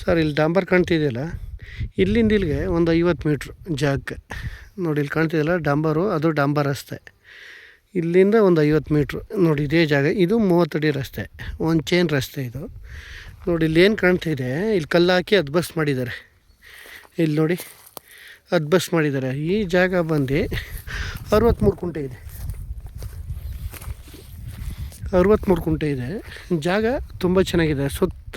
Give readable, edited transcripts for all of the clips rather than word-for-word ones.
Sir ಇಲ್ಲಿ ಡಾಂಬರ್ ಕಾಣ್ತಿದೆಯಲ್ಲ, ಇಲ್ಲಿಂದ ಇಲ್ಲಿಗೆ ಒಂದು 50 ಮೀಟ್ರ್ ಜಾಗಕ್ಕೆ ನೋಡಿ. ಇಲ್ಲಿ ಕಾಣ್ತಿದೆಯಲ್ಲ ಡಾಂಬರು, ಅದು ಡಾಂಬರ್ ರಸ್ತೆ. ಇಲ್ಲಿಂದ ಒಂದು 50 ಮೀಟ್ರ್ ನೋಡಿ, ಇದೇ ಜಾಗ. ಇದು 30 ಅಡಿ ರಸ್ತೆ, ಒಂದು ಚೈನ್ ರಸ್ತೆ ಇದು ನೋಡಿ. ಇಲ್ಲಿ ಏನು ಕಾಣ್ತಿದೆ, ಇಲ್ಲಿ ಕಲ್ಲು ಹಾಕಿ ಅದು ಬಸ್ ಮಾಡಿದ್ದಾರೆ. ಇಲ್ಲಿ ನೋಡಿ, ಅದು ಬಸ್ ಮಾಡಿದ್ದಾರೆ. ಈ ಜಾಗ ಬಂದು 63 ಕುಂಟೆ ಇದೆ. 63 ಕುಂಟೆ ಇದೆ ಜಾಗ. ತುಂಬ ಚೆನ್ನಾಗಿದೆ. ಸುತ್ತ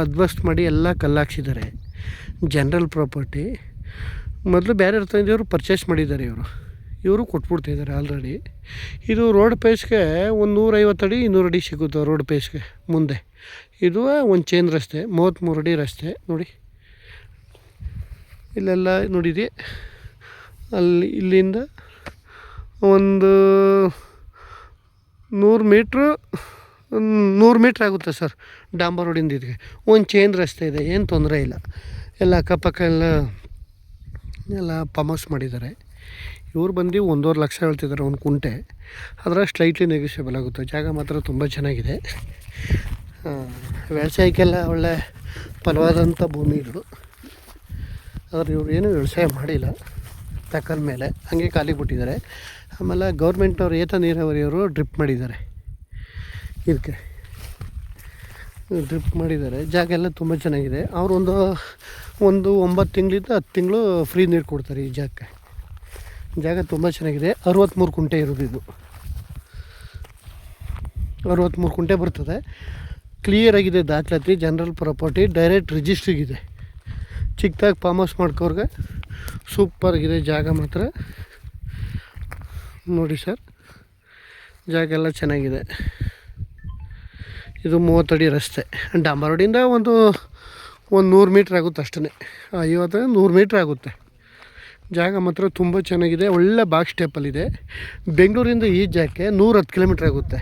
ಅದ್ಬಸ್ಟ್ ಮಾಡಿ ಎಲ್ಲ ಕಲ್ಲು ಹಾಕ್ಸಿದ್ದಾರೆ. General property. ಮೊದಲು ಬೇರೆ ತಂದಿವರು ಪರ್ಚೇಸ್ ಮಾಡಿದ್ದಾರೆ. ಇವರು ಕೊಟ್ಬಿಡ್ತಿದ್ದಾರೆ ಆಲ್ರೆಡಿ. ಇದು ರೋಡ್ ಪೇಸ್ಗೆ ಒಂದು 150 ಅಡಿ 200 ಅಡಿ ಸಿಗುತ್ತೆ ರೋಡ್ ಪೇಸ್ಗೆ ಮುಂದೆ. ಇದು ಒಂದು ಚೈನ್ ರಸ್ತೆ, 33 ಅಡಿ ರಸ್ತೆ ನೋಡಿ. ಇಲ್ಲೆಲ್ಲ ನೋಡಿದೆ. ಇಲ್ಲಿಂದ ಒಂದು 100 ಮೀಟ್ರ್ ಆಗುತ್ತೆ ಸರ್ ಡಾಂಬರ್ ರೋಡಿಂದ ಇದಕ್ಕೆ. ಒಂದು ಚೈನ್ ರಸ್ತೆ ಇದೆ, ಏನು ತೊಂದರೆ ಇಲ್ಲ. ಎಲ್ಲ ಅಕ್ಕಪಕ್ಕ ಎಲ್ಲ ಫಾರ್ಮ್ ಮಾಡಿದ್ದಾರೆ. ಇವ್ರು ಬಂದು 1.5 ಲಕ್ಷ ಹೇಳ್ತಿದ್ದಾರೆ ಒಂದು ಕುಂಟೆ. ಅದರ ಸ್ಲೈಟ್ಲಿ ನೆಗೋಷಿಯಬಲ್ ಆಗುತ್ತೆ. ಜಾಗ ಮಾತ್ರ ತುಂಬ ಚೆನ್ನಾಗಿದೆ. ವ್ಯವಸಾಯಕ್ಕೆಲ್ಲ ಒಳ್ಳೆ ಫಲವಾದಂಥ ಭೂಮಿ ಇದು. ಆದರೆ ಇವ್ರು ಏನೂ ವ್ಯವಸಾಯ ಮಾಡಿಲ್ಲ, ತಕ್ಕನ ಮೇಲೆ ಹಾಗೆ ಖಾಲಿ ಬಿಟ್ಟಿದ್ದಾರೆ. ಆಮೇಲೆ ಗೌರ್ಮೆಂಟ್ನವ್ರು ಏತ ನೀರಾವರಿಯವರು ಡ್ರಿಪ್ ಮಾಡಿದ್ದಾರೆ. ಇದಕ್ಕೆ ಡ್ರಿಪ್ ಮಾಡಿದ್ದಾರೆ. ಜಾಗ ಎಲ್ಲ ತುಂಬ ಚೆನ್ನಾಗಿದೆ. ಅವರು ಒಂದು 9 ತಿಂಗಳಿಂದ 10 ತಿಂಗಳು ಫ್ರೀ ನೀರು ಕೊಡ್ತಾರೆ ಈ ಜಾಗಕ್ಕೆ. ಜಾಗ ತುಂಬ ಚೆನ್ನಾಗಿದೆ. 63 ಕುಂಟೆ ಇರೋದು ಇದು. 63 ಕುಂಟೆ ಬರ್ತದೆ. ಕ್ಲಿಯರಾಗಿದೆ ದಾಖಲಾತಿ. ಜನರಲ್ ಪ್ರಾಪರ್ಟಿ ಡೈರೆಕ್ಟ್ ರಿಜಿಸ್ಟ್ರಿಗಿದೆ. ಚಿಕ್ಕದಾಗಿ ಫಾರ್ಮ್ ಹೌಸ್ ಮಾಡ್ಕೋರ್ಗೆ ಸೂಪರಾಗಿದೆ ಜಾಗ ಮಾತ್ರ. ನೋಡಿ ಸರ್, ಜಾಗ ಎಲ್ಲ ಚೆನ್ನಾಗಿದೆ. ಇದು 30 ಅಡಿ ರಸ್ತೆ. ಡಾಂಬರ್ ರೋಡಿಂದ ಒಂದು 100 ಮೀಟ್ರ್ ಆಗುತ್ತೆ ಅಷ್ಟೇ. 50-100 ಮೀಟ್ರ್ ಆಗುತ್ತೆ. ಜಾಗ ಮಾತ್ರ ತುಂಬ ಚೆನ್ನಾಗಿದೆ. ಒಳ್ಳೆ ಬಾಕ್ಸ್ ಟೈಪಲ್ಲಿದೆ. ಬೆಂಗಳೂರಿಂದ ಈ ಜಾಗಕ್ಕೆ 110 ಕಿಲೋಮೀಟ್ರ್ ಆಗುತ್ತೆ.